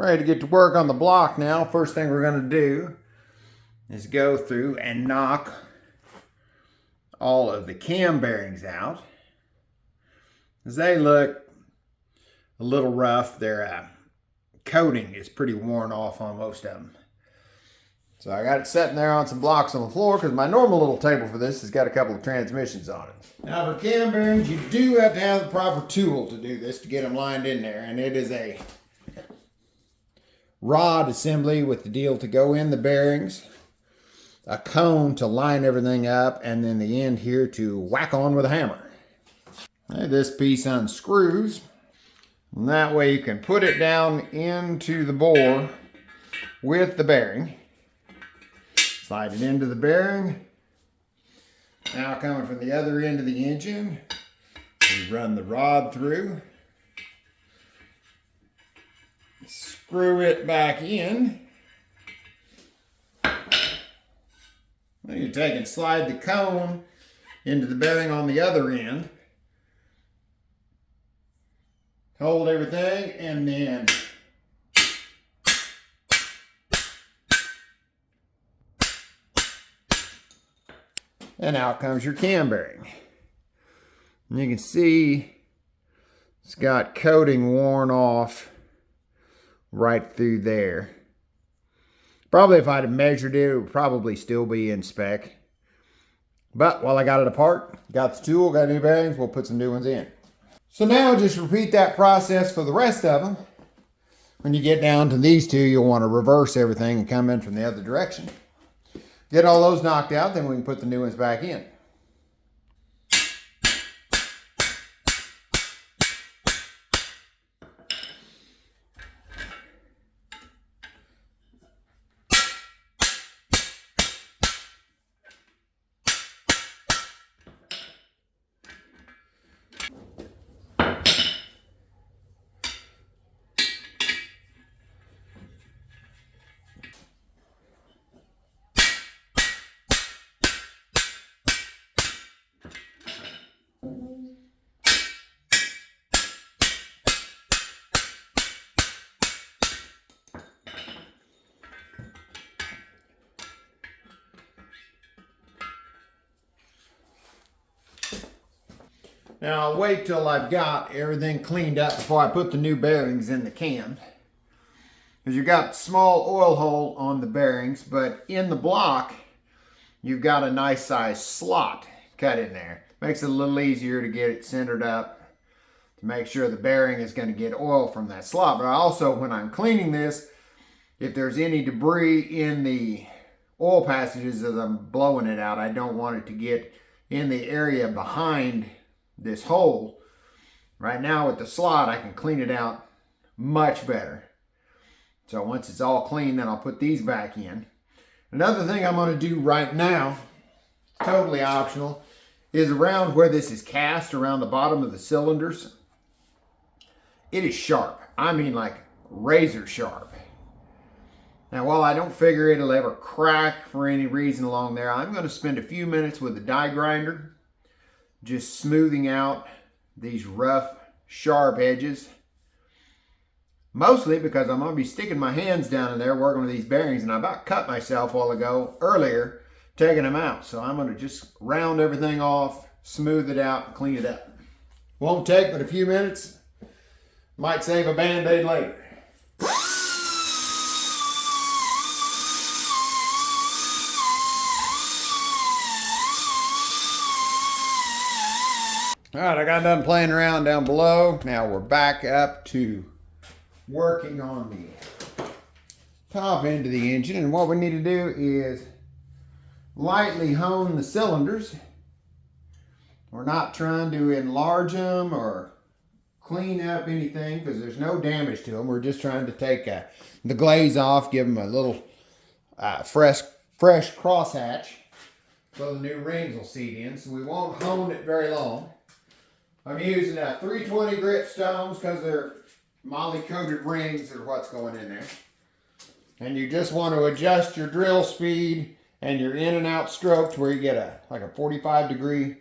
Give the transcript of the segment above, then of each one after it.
Ready to get to work on the block now. First thing we're going to do is go through and knock all of the cam bearings out, as they look a little rough. Their coating is pretty worn off on most of them. So I got it sitting there on some blocks on the floor because my normal little table for this has got a couple of transmissions on it. Now for cam bearings, you do have to have the proper tool to do this to get them lined in there, and it is a rod assembly with the deal to go in the bearings, a cone to line everything up, and then the end here to whack on with a hammer. This piece unscrews, and that way you can put it down into the bore with the bearing. Slide it into the bearing. Now coming from the other end of the engine, we run the rod through. Screw it back in. Then you take and slide the cone into the bearing on the other end. Hold everything and then and out comes your cam bearing. And you can see it's got coating worn off right through there. Probably if I'd have measured it, it would probably still be in spec. But while I got it apart, got the tool, got new bearings, we'll put some new ones in. So now just repeat that process for the rest of them. When you get down to these two, you'll want to reverse everything and come in from the other direction. Get all those knocked out, then we can put the new ones back in. Now I'll wait till I've got everything cleaned up before I put the new bearings in the cam. Because you've got a small oil hole on the bearings, but in the block, you've got a nice size slot cut in there. Makes it a little easier to get it centered up to make sure the bearing is going to get oil from that slot. But also, when I'm cleaning this, if there's any debris in the oil passages as I'm blowing it out, I don't want it to get in the area behind this hole. Right now with the slot, I can clean it out much better. So once it's all clean, then I'll put these back in. Another thing I'm going to do right now, totally optional, is around where this is cast, around the bottom of the cylinders. It is sharp. I mean like razor sharp. Now while I don't figure it'll ever crack for any reason along there, I'm going to spend a few minutes with a die grinder just smoothing out these rough, sharp edges. Mostly because I'm going to be sticking my hands down in there working with these bearings, and I about cut myself a while ago earlier taking them out. So I'm going to just round everything off, smooth it out, and clean it up. Won't take but a few minutes. Might save a Band-Aid later. All right, I got done playing around down below. Now we're back up to working on the top end of the engine. And what we need to do is lightly hone the cylinders. We're not trying to enlarge them or clean up anything because there's no damage to them. We're just trying to take the glaze off, give them a little fresh crosshatch so the new rings will seat in. So we won't hone it very long. I'm using 320 grit stones because they're moly coated rings are what's going in there. And you just want to adjust your drill speed and your in and out stroke to where you get like a 45-degree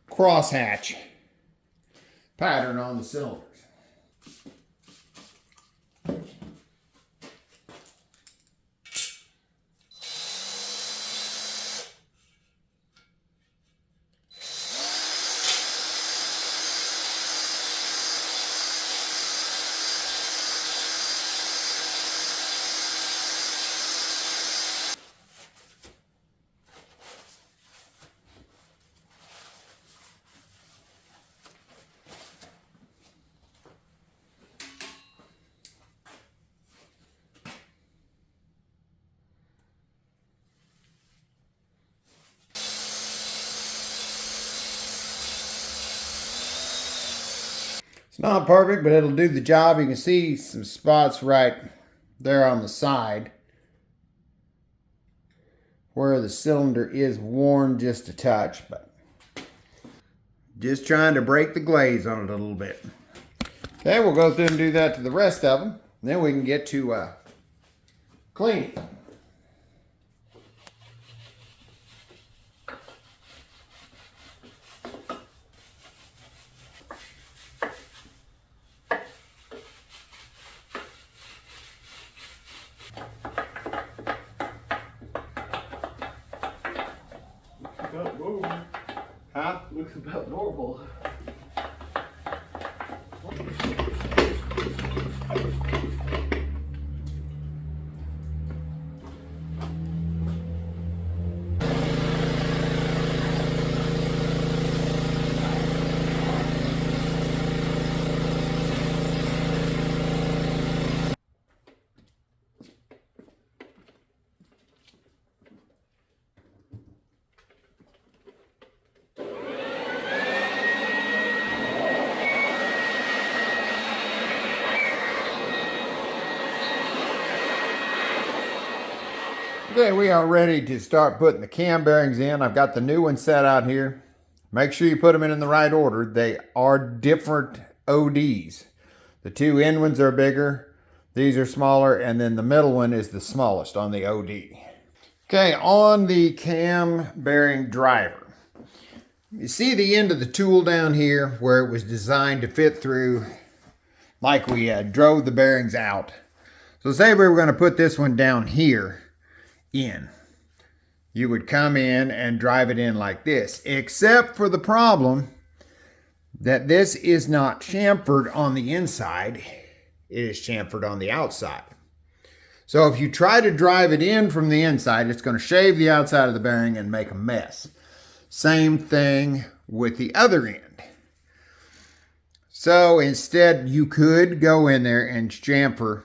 crosshatch pattern on the cylinders. It's not perfect, but it'll do the job. You can see some spots right there on the side where the cylinder is worn just a touch, but just trying to break the glaze on it a little bit. Okay, we'll go through and do that to the rest of them. Then we can get to cleaning. About normal. Huh? Looks about normal. Okay, we are ready to start putting the cam bearings in. I've got the new one set out here. Make sure you put them in the right order. They are different ODs. The two end ones are bigger, these are smaller, and then the middle one is the smallest on the OD. Okay, on the cam bearing driver, you see the end of the tool down here where it was designed to fit through like we drove the bearings out. So say we were going to put this one down here in. You would come in and drive it in like this, except for the problem that this is not chamfered on the inside, it is chamfered on the outside. So if you try to drive it in from the inside, it's going to shave the outside of the bearing and make a mess. Same thing with the other end. So instead, you could go in there and chamfer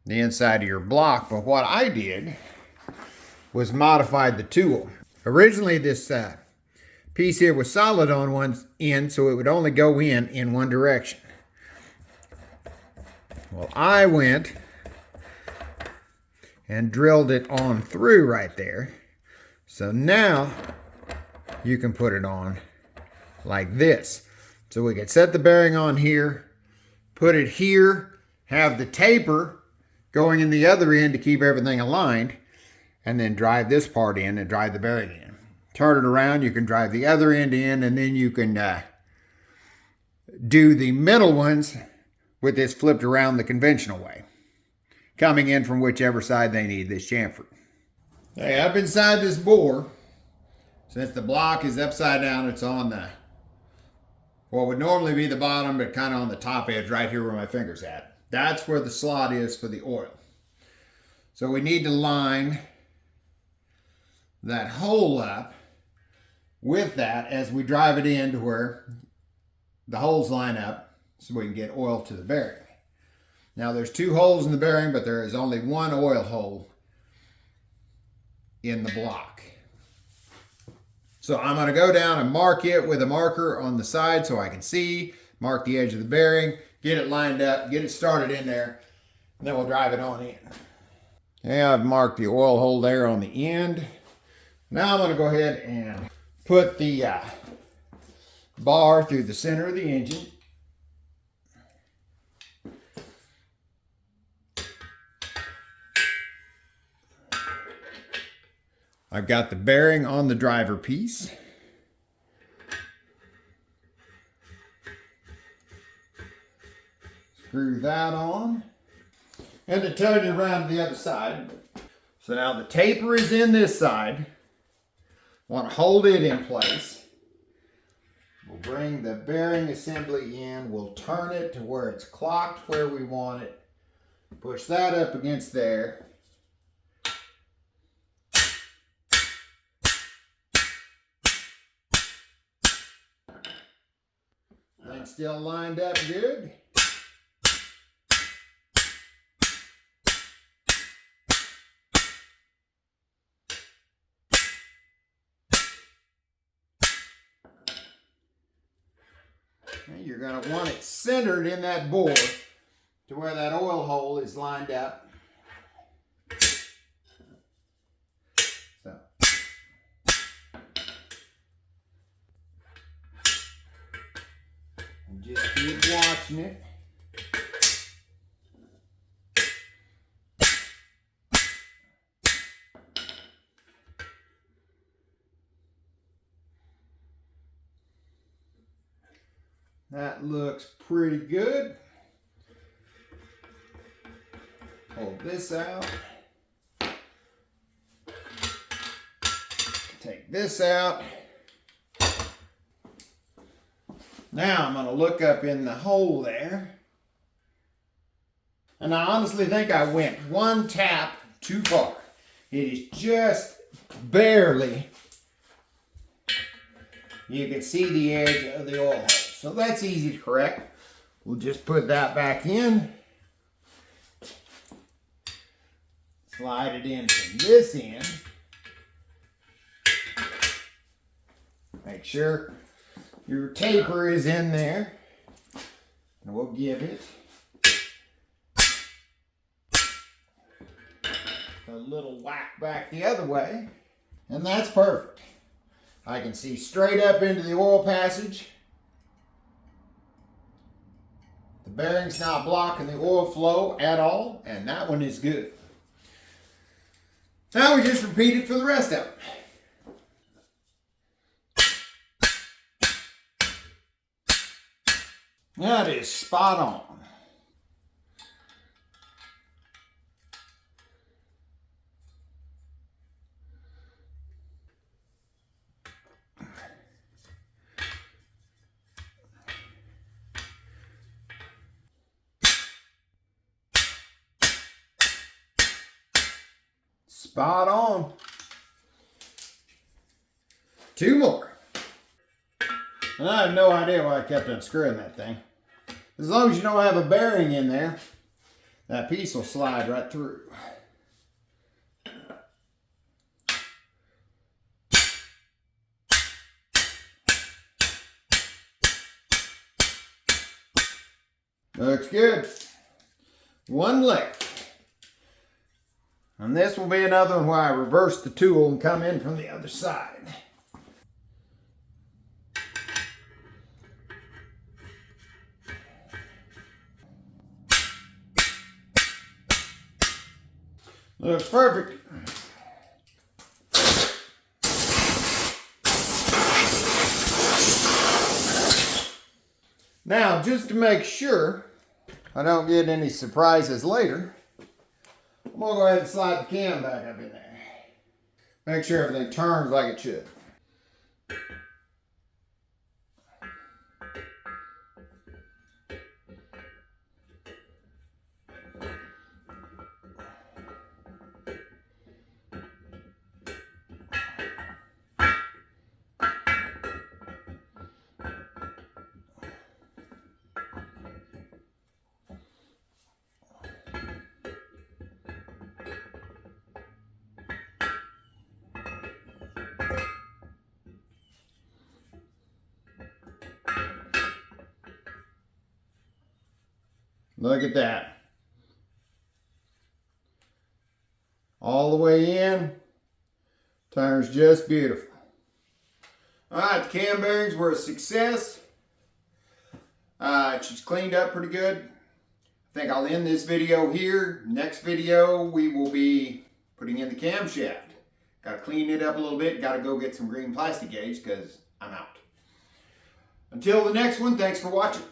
the inside of your block, but what I did was modified the tool. Originally, this piece here was solid on one end, so it would only go in one direction. Well, I went and drilled it on through right there. So now you can put it on like this. So we could set the bearing on here, put it here, have the taper going in the other end to keep everything aligned, and then drive this part in and drive the bearing in. Turn it around, you can drive the other end in, and then you can do the middle ones with this flipped around the conventional way, coming in from whichever side they need this chamfer. Okay, up inside this bore, since the block is upside down, it's on the, what would normally be the bottom, but kind of on the top edge right here where my finger's at. That's where the slot is for the oil. So we need to line that hole up with that as we drive it in to where the holes line up so we can get oil to the bearing. Now there's two holes in the bearing, but there is only one oil hole in the block. So I'm going to go down and mark it with a marker on the side so I can see, mark the edge of the bearing, get it lined up, get it started in there, and then we'll drive it on in. Okay, I've marked the oil hole there on the end. Now I'm going to go ahead and put the bar through the center of the engine. I've got the bearing on the driver piece. Screw that on. And to turn it around to the other side. So now the taper is in this side. Want to hold it in place. We'll bring the bearing assembly in. We'll turn it to where it's clocked where we want it. Push that up against there. Thing's still lined up good. And you're going to want it centered in that bore to where that oil hole is lined up. So. And just keep watching it. That looks pretty good. Pull this out. Take this out. Now I'm going to look up in the hole there. And I honestly think I went one tap too far. It is just barely. You can see the edge of the oil hole. So that's easy to correct. We'll just put that back in. Slide it in from this end. Make sure your taper is in there. And we'll give it a little whack back the other way. And that's perfect. I can see straight up into the oil passage. The bearing's not blocking the oil flow at all, and that one is good. Now we just repeat it for the rest of it. That is spot on. Spot on. Two more. And I have no idea why I kept unscrewing that thing. As long as you don't have a bearing in there, that piece will slide right through. Looks good. One left. And this will be another one where I reverse the tool and come in from the other side. Looks perfect. Now, just to make sure I don't get any surprises later, I'm going to go ahead and slide the cam back up in there. Make sure everything turns like it should. Look at that. All the way in. Turns just beautiful. Alright, the cam bearings were a success. She's cleaned up pretty good. I think I'll end this video here. Next video we will be putting in the camshaft. Got to clean it up a little bit. Got to go get some green plastic gauge because I'm out. Until the next one, thanks for watching.